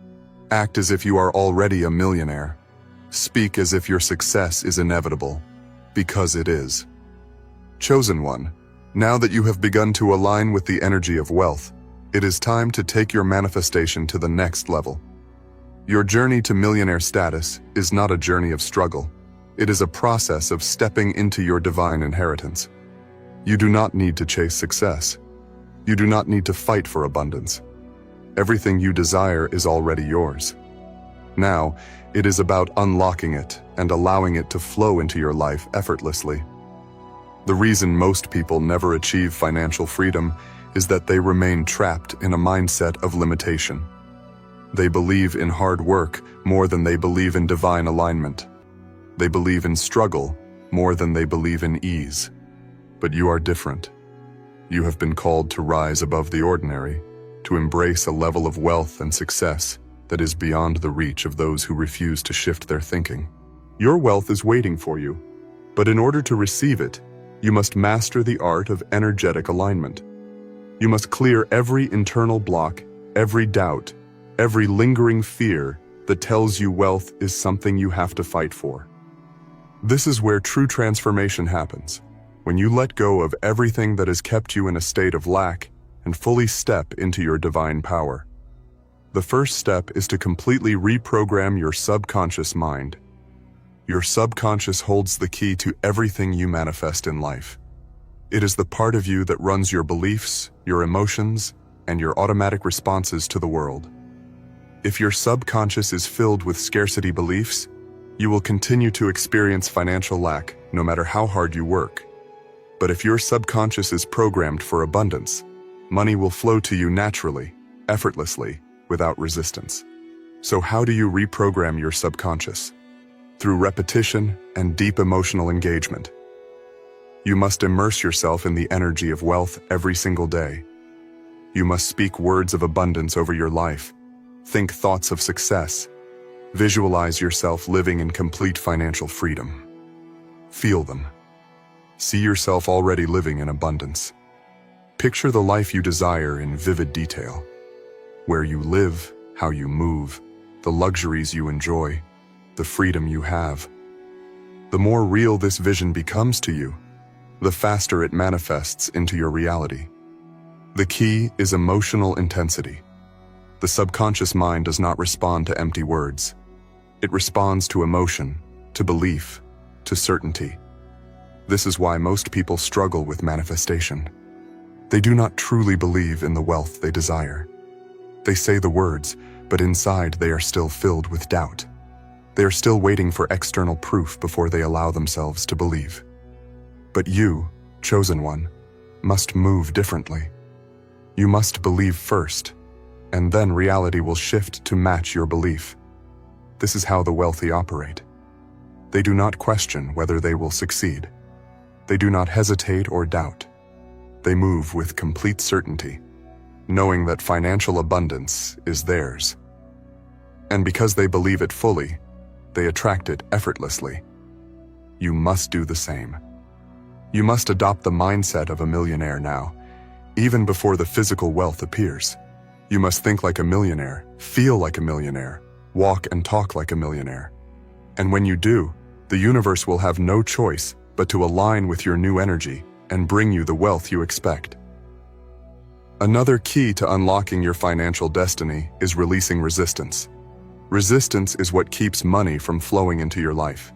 Act as if you are already a millionaire. Speak as if your success is inevitable, because it is. Chosen one, now that you have begun to align with the energy of wealth, it is time to take your manifestation to the next level. Your journey to millionaire status is not a journey of struggle. It is a process of stepping into your divine inheritance. You do not need to chase success. You do not need to fight for abundance. Everything you desire is already yours. Now, it is about unlocking it and allowing it to flow into your life effortlessly. The reason most people never achieve financial freedom is that they remain trapped in a mindset of limitation. They believe in hard work more than they believe in divine alignment. They believe in struggle more than they believe in ease. But you are different. You have been called to rise above the ordinary, to embrace a level of wealth and success that is beyond the reach of those who refuse to shift their thinking. Your wealth is waiting for you, but in order to receive it, you must master the art of energetic alignment. You must clear every internal block, every doubt, every lingering fear that tells you wealth is something you have to fight for. This is where true transformation happens, when you let go of everything that has kept you in a state of lack and fully step into your divine power. The first step is to completely reprogram your subconscious mind. Your subconscious holds the key to everything you manifest in life. It is the part of you that runs your beliefs, your emotions, and your automatic responses to the world. If your subconscious is filled with scarcity beliefs, you will continue to experience financial lack no matter how hard you work. But if your subconscious is programmed for abundance, money will flow to you naturally, effortlessly, without resistance. So how do you reprogram your subconscious? Through repetition and deep emotional engagement. You must immerse yourself in the energy of wealth every single day. You must speak words of abundance over your life. Think thoughts of success. Visualize yourself living in complete financial freedom. Feel them. See yourself already living in abundance. Picture the life you desire in vivid detail. Where you live, how you move, the luxuries you enjoy, the freedom you have. The more real this vision becomes to you, the faster it manifests into your reality. The key is emotional intensity. The subconscious mind does not respond to empty words. It responds to emotion, to belief, to certainty. This is why most people struggle with manifestation. They do not truly believe in the wealth they desire. They say the words, but inside they are still filled with doubt. They are still waiting for external proof before they allow themselves to believe. But you, chosen one, must move differently. You must believe first, and then reality will shift to match your belief. This is how the wealthy operate. They do not question whether they will succeed. They do not hesitate or doubt. They move with complete certainty, knowing that financial abundance is theirs. And because they believe it fully, they attract it effortlessly. You must do the same. You must adopt the mindset of a millionaire now, even before the physical wealth appears. You must think like a millionaire, feel like a millionaire, walk and talk like a millionaire. And when you do, the universe will have no choice but to align with your new energy and bring you the wealth you expect. Another key to unlocking your financial destiny is releasing resistance. Resistance is what keeps money from flowing into your life.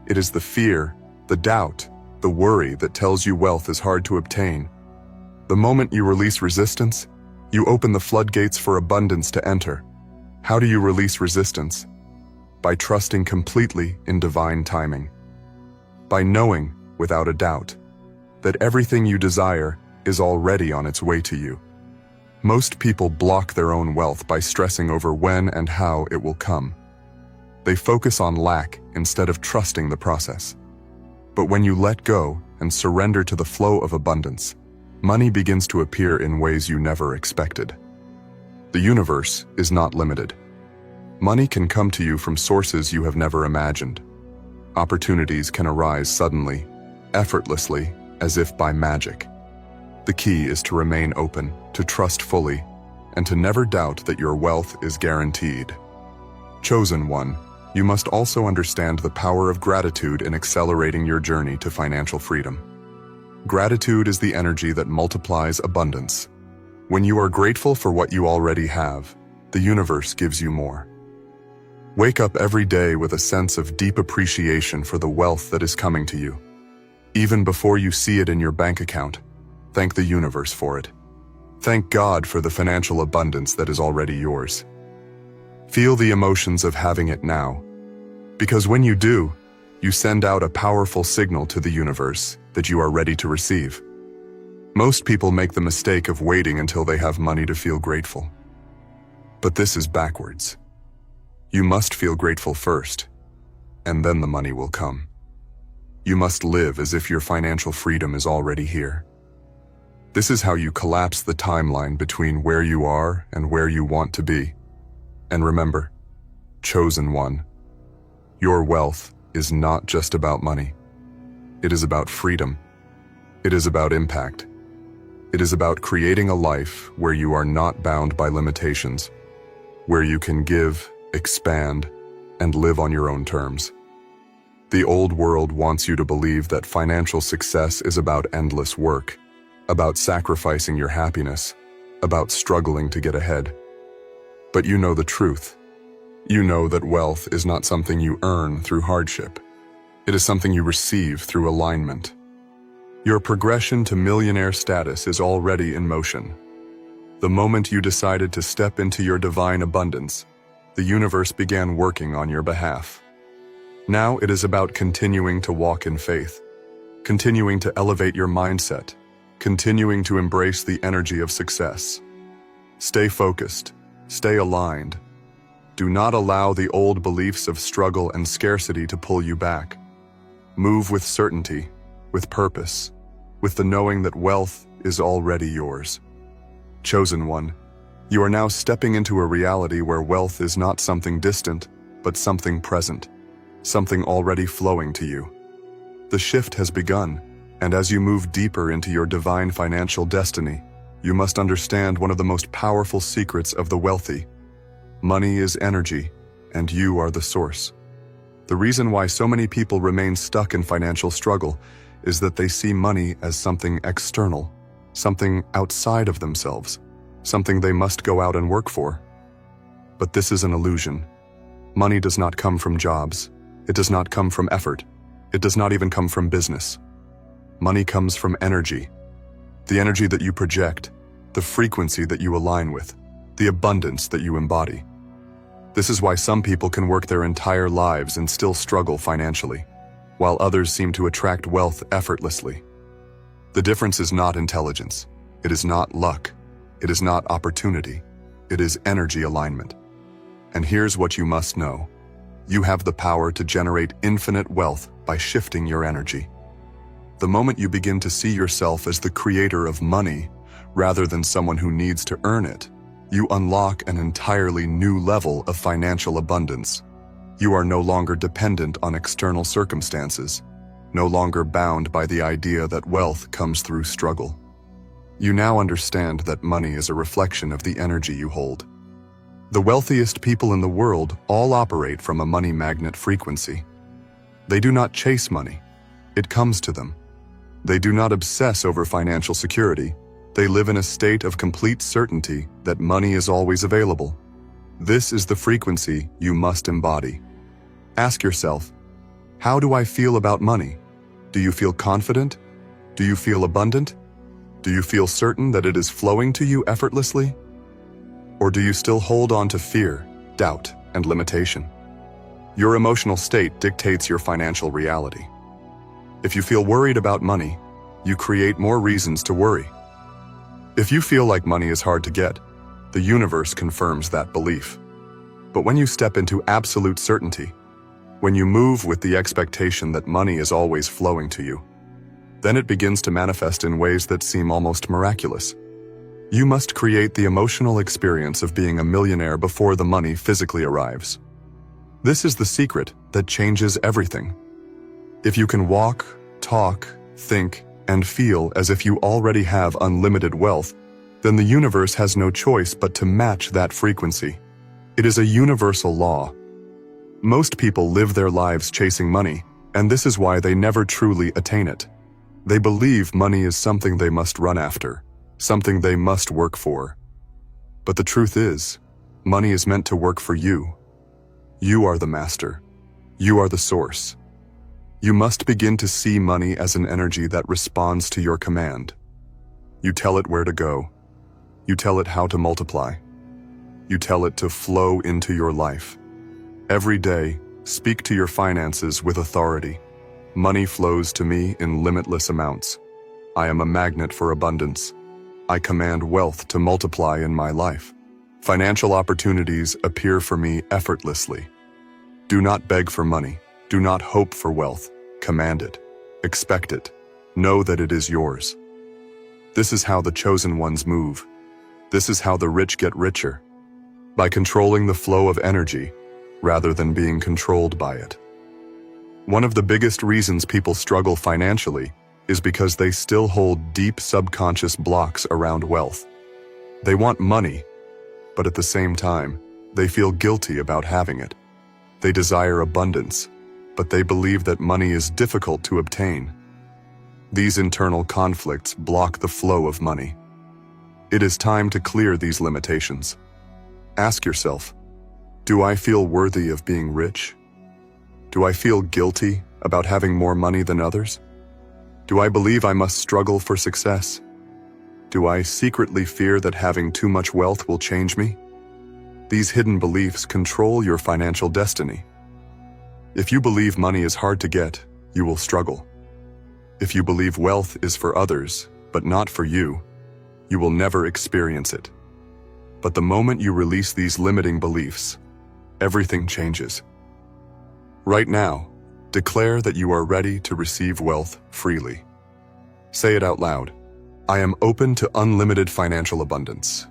It is the fear, the doubt, the worry that tells you wealth is hard to obtain. The moment you release resistance, you open the floodgates for abundance to enter. How do you release resistance? By trusting completely in divine timing. By knowing, without a doubt, that everything you desire is already on its way to you. Most people block their own wealth by stressing over when and how it will come. They focus on lack instead of trusting the process. But when you let go and surrender to the flow of abundance, money begins to appear in ways you never expected. The universe is not limited. Money can come to you from sources you have never imagined. Opportunities can arise suddenly, effortlessly, as if by magic. The key is to remain open, to trust fully, and to never doubt that your wealth is guaranteed. Chosen one, you must also understand the power of gratitude in accelerating your journey to financial freedom. Gratitude is the energy that multiplies abundance. When you are grateful for what you already have, the universe gives you more. Wake up every day with a sense of deep appreciation for the wealth that is coming to you. Even before you see it in your bank account, thank the universe for it. Thank God for the financial abundance that is already yours. Feel the emotions of having it now, because when you do, you send out a powerful signal to the universe that you are ready to receive. Most people make the mistake of waiting until they have money to feel grateful. But this is backwards. You must feel grateful first, and then the money will come. You must live as if your financial freedom is already here. This is how you collapse the timeline between where you are and where you want to be. And remember, chosen one, your wealth is not just about money. It is about freedom. It is about impact. It is about creating a life where you are not bound by limitations, where you can give, expand, and live on your own terms. The old world wants you to believe that financial success is about endless work, about sacrificing your happiness, about struggling to get ahead. But you know the truth. You know that wealth is not something you earn through hardship. It is something you receive through alignment. Your progression to millionaire status is already in motion. The moment you decided to step into your divine abundance, the universe began working on your behalf. Now it is about continuing to walk in faith, continuing to elevate your mindset, continuing to embrace the energy of success. Stay focused, stay aligned. Do not allow the old beliefs of struggle and scarcity to pull you back. Move with certainty, with purpose, with the knowing that wealth is already yours. Chosen one, you are now stepping into a reality where wealth is not something distant, but something present, something already flowing to you. The shift has begun, and as you move deeper into your divine financial destiny, you must understand one of the most powerful secrets of the wealthy. Money is energy, and you are the source. The reason why so many people remain stuck in financial struggle is that they see money as something external, something outside of themselves, something they must go out and work for. But this is an illusion. Money does not come from jobs. It does not come from effort. It does not even come from business. Money comes from energy. The energy that you project, the frequency that you align with, the abundance that you embody. This is why some people can work their entire lives and still struggle financially, while others seem to attract wealth effortlessly. The difference is not intelligence. It is not luck. It is not opportunity. It is energy alignment. And here's what you must know. You have the power to generate infinite wealth by shifting your energy. The moment you begin to see yourself as the creator of money, rather than someone who needs to earn it, you unlock an entirely new level of financial abundance. You are no longer dependent on external circumstances, no longer bound by the idea that wealth comes through struggle. You now understand that money is a reflection of the energy you hold. The wealthiest people in the world all operate from a money magnet frequency. They do not chase money. It comes to them. They do not obsess over financial security. They live in a state of complete certainty that money is always available. This is the frequency you must embody. Ask yourself, how do I feel about money? Do you feel confident? Do you feel abundant? Do you feel certain that it is flowing to you effortlessly? Or do you still hold on to fear, doubt, and limitation? Your emotional state dictates your financial reality. If you feel worried about money, you create more reasons to worry. If you feel like money is hard to get, the universe confirms that belief. But when you step into absolute certainty, when you move with the expectation that money is always flowing to you, then it begins to manifest in ways that seem almost miraculous. You must create the emotional experience of being a millionaire before the money physically arrives. This is the secret that changes everything. If you can walk, talk, think, and feel as if you already have unlimited wealth, then the universe has no choice but to match that frequency. It is a universal law. Most people live their lives chasing money, and this is why they never truly attain it. They believe money is something they must run after, something they must work for. But the truth is, money is meant to work for you. You are the master. You are the source. You must begin to see money as an energy that responds to your command. You tell it where to go. You tell it how to multiply. You tell it to flow into your life. Every day, speak to your finances with authority. Money flows to me in limitless amounts. I am a magnet for abundance. I command wealth to multiply in my life. Financial opportunities appear for me effortlessly. Do not beg for money. Do not hope for wealth. Command it. Expect it. Know that it is yours. This is how the chosen ones move. This is how the rich get richer. By controlling the flow of energy, rather than being controlled by it. One of the biggest reasons people struggle financially is because they still hold deep subconscious blocks around wealth. They want money, but at the same time, they feel guilty about having it. They desire abundance, but they believe that money is difficult to obtain. These internal conflicts block the flow of money. It is time to clear these limitations. Ask yourself, do I feel worthy of being rich? Do I feel guilty about having more money than others? Do I believe I must struggle for success? Do I secretly fear that having too much wealth will change me? These hidden beliefs control your financial destiny. If you believe money is hard to get, you will struggle. If you believe wealth is for others, but not for you, you will never experience it. But the moment you release these limiting beliefs, everything changes. Right now, declare that you are ready to receive wealth freely. Say it out loud. I am open to unlimited financial abundance.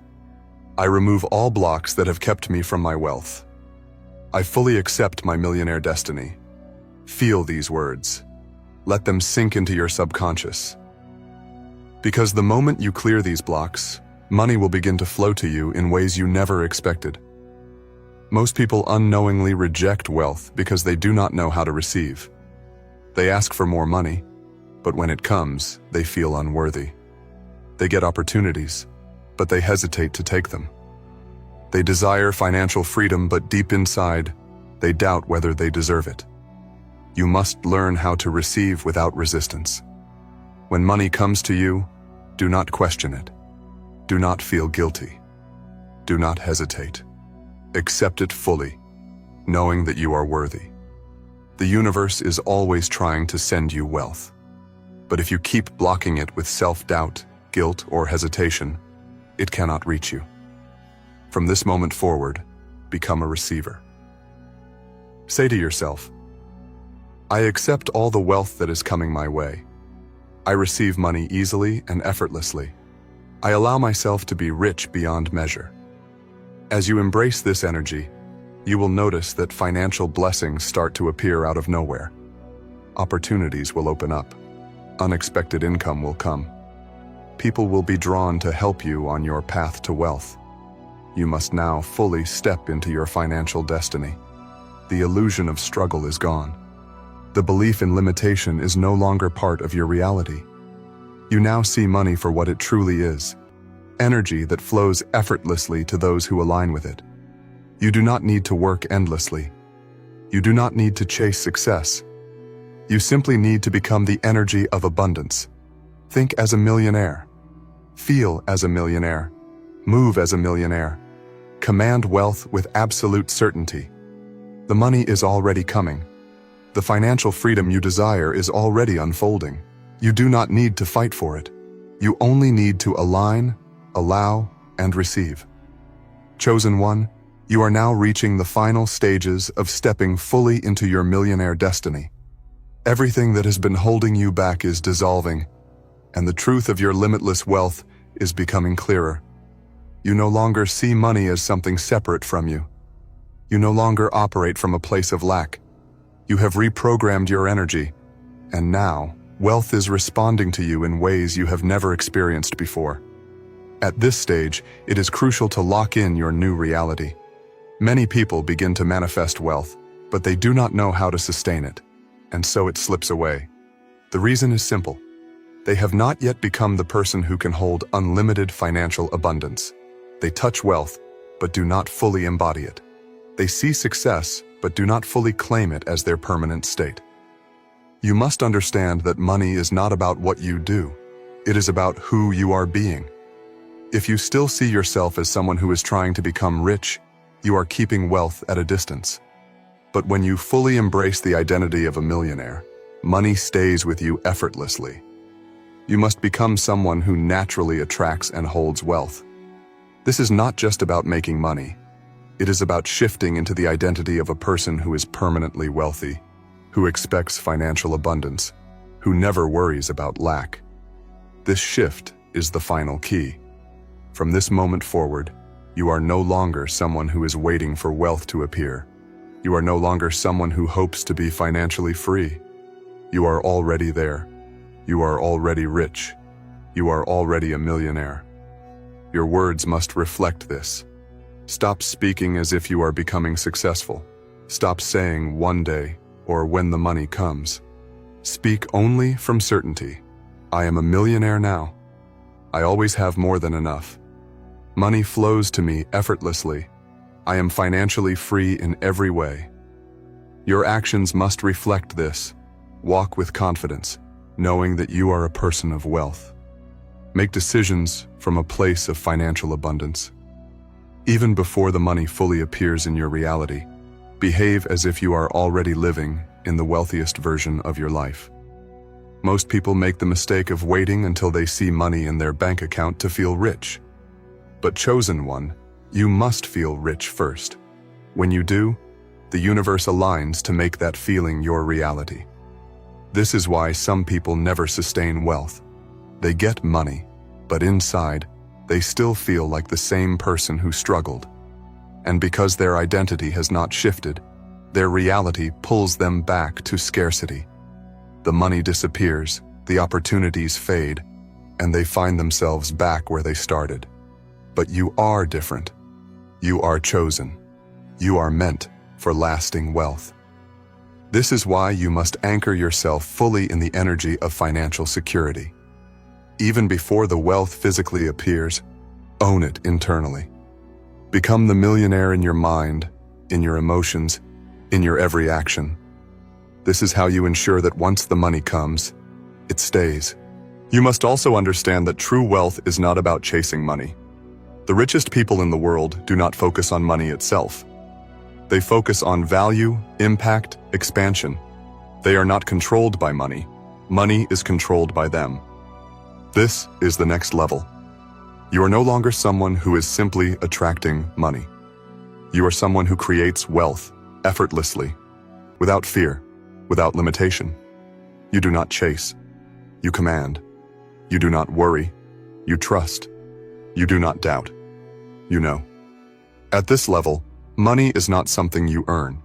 I remove all blocks that have kept me from my wealth. I fully accept my millionaire destiny. Feel these words. Let them sink into your subconscious. Because the moment you clear these blocks, money will begin to flow to you in ways you never expected. Most people unknowingly reject wealth because they do not know how to receive. They ask for more money, but when it comes, they feel unworthy. They get opportunities, but they hesitate to take them. They desire financial freedom, but deep inside, they doubt whether they deserve it. You must learn how to receive without resistance. When money comes to you, do not question it. Do not feel guilty. Do not hesitate. Accept it fully, knowing that you are worthy. The universe is always trying to send you wealth. But if you keep blocking it with self-doubt, guilt, or hesitation, it cannot reach you. From this moment forward, become a receiver. Say to yourself, I accept all the wealth that is coming my way. I receive money easily and effortlessly. I allow myself to be rich beyond measure. As you embrace this energy, you will notice that financial blessings start to appear out of nowhere. Opportunities will open up. Unexpected income will come. People will be drawn to help you on your path to wealth. You must now fully step into your financial destiny. The illusion of struggle is gone. The belief in limitation is no longer part of your reality. You now see money for what it truly is. Energy that flows effortlessly to those who align with it. You do not need to work endlessly. You do not need to chase success. You simply need to become the energy of abundance. Think as a millionaire. Feel as a millionaire. Move as a millionaire. Command wealth with absolute certainty. The money is already coming. The financial freedom you desire is already unfolding. You do not need to fight for it. You only need to align, allow, and receive. Chosen one, you are now reaching the final stages of stepping fully into your millionaire destiny. Everything that has been holding you back is dissolving, and the truth of your limitless wealth is becoming clearer. You no longer see money as something separate from you. You no longer operate from a place of lack. You have reprogrammed your energy, and now Wealth is responding to you in ways you have never experienced before. At this stage, it is crucial to lock in your new reality. Many people begin to manifest wealth, but they do not know how to sustain it, and so it slips away. The reason is simple. They have not yet become the person who can hold unlimited financial abundance. They touch wealth, but do not fully embody it. They see success, but do not fully claim it as their permanent state. You must understand that money is not about what you do. It is about who you are being. If you still see yourself as someone who is trying to become rich, you are keeping wealth at a distance. But when you fully embrace the identity of a millionaire, money stays with you effortlessly. You must become someone who naturally attracts and holds wealth. This is not just about making money. It is about shifting into the identity of a person who is permanently wealthy, who expects financial abundance, who never worries about lack. This shift is the final key. From this moment forward, you are no longer someone who is waiting for wealth to appear. You are no longer someone who hopes to be financially free. You are already there. You are already rich. You are already a millionaire. Your words must reflect this. Stop speaking as if you are becoming successful. Stop saying one day or when the money comes. Speak only from certainty. I am a millionaire now. I always have more than enough. Money flows to me effortlessly. I am financially free in every way. Your actions must reflect this. Walk with confidence, knowing that you are a person of wealth. Make decisions from a place of financial abundance. Even before the money fully appears in your reality, behave as if you are already living in the wealthiest version of your life. Most people make the mistake of waiting until they see money in their bank account to feel rich. But chosen one, you must feel rich first. When you do, the universe aligns to make that feeling your reality. This is why some people never sustain wealth. They get money, but inside, they still feel like the same person who struggled. And because their identity has not shifted, their reality pulls them back to scarcity. The money disappears, the opportunities fade, and they find themselves back where they started. But you are different. You are chosen. You are meant for lasting wealth. This is why you must anchor yourself fully in the energy of financial security. Even before the wealth physically appears, own it internally. Become the millionaire in your mind, in your emotions, in your every action. This is how you ensure that once the money comes, it stays. You must also understand that true wealth is not about chasing money. The richest people in the world do not focus on money itself. They focus on value, impact, expansion. They are not controlled by money. Money is controlled by them. This is the next level. You are no longer someone who is simply attracting money. You are someone who creates wealth effortlessly, without fear, without limitation. You do not chase. You command. You do not worry. You trust. You do not doubt. You know. At this level, money is not something you earn.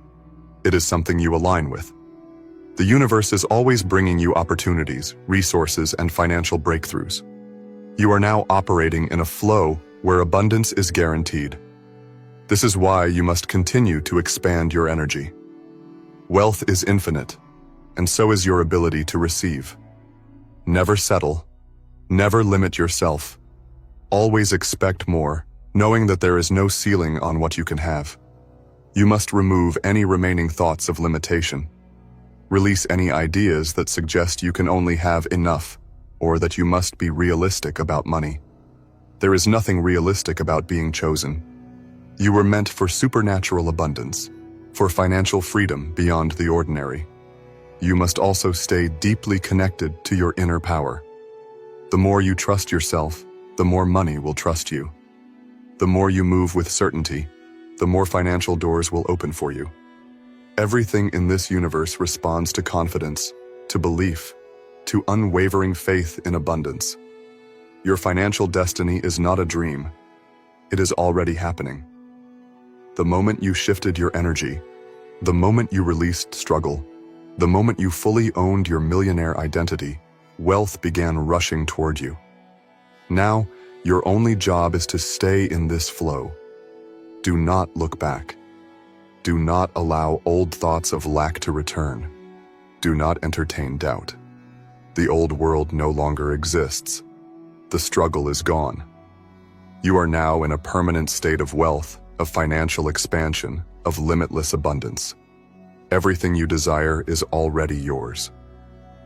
It is something you align with. The universe is always bringing you opportunities, resources, and financial breakthroughs. You are now operating in a flow where abundance is guaranteed. This is why you must continue to expand your energy. Wealth is infinite, and so is your ability to receive. Never settle. Never limit yourself. Always expect more, knowing that there is no ceiling on what you can have. You must remove any remaining thoughts of limitation. Release any ideas that suggest you can only have enough, or that you must be realistic about money. There is nothing realistic about being chosen. You were meant for supernatural abundance, for financial freedom beyond the ordinary. You must also stay deeply connected to your inner power. The more you trust yourself, the more money will trust you. The more you move with certainty, the more financial doors will open for you. Everything in this universe responds to confidence, to belief, to unwavering faith in abundance. Your financial destiny is not a dream. It is already happening. The moment you shifted your energy, the moment you released struggle, the moment you fully owned your millionaire identity, wealth began rushing toward you. Now, your only job is to stay in this flow. Do not look back. Do not allow old thoughts of lack to return. Do not entertain doubt. The old world no longer exists. The struggle is gone. You are now in a permanent state of wealth, of financial expansion, of limitless abundance. Everything you desire is already yours.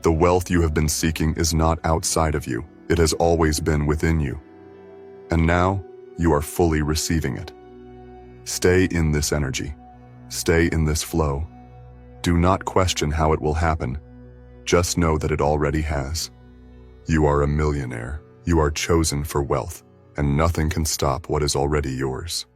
The wealth you have been seeking is not outside of you. It has always been within you. And now, you are fully receiving it. Stay in this energy. Stay in this flow. Do not question how it will happen. Just know that it already has. You are a millionaire. You are chosen for wealth, and nothing can stop what is already yours.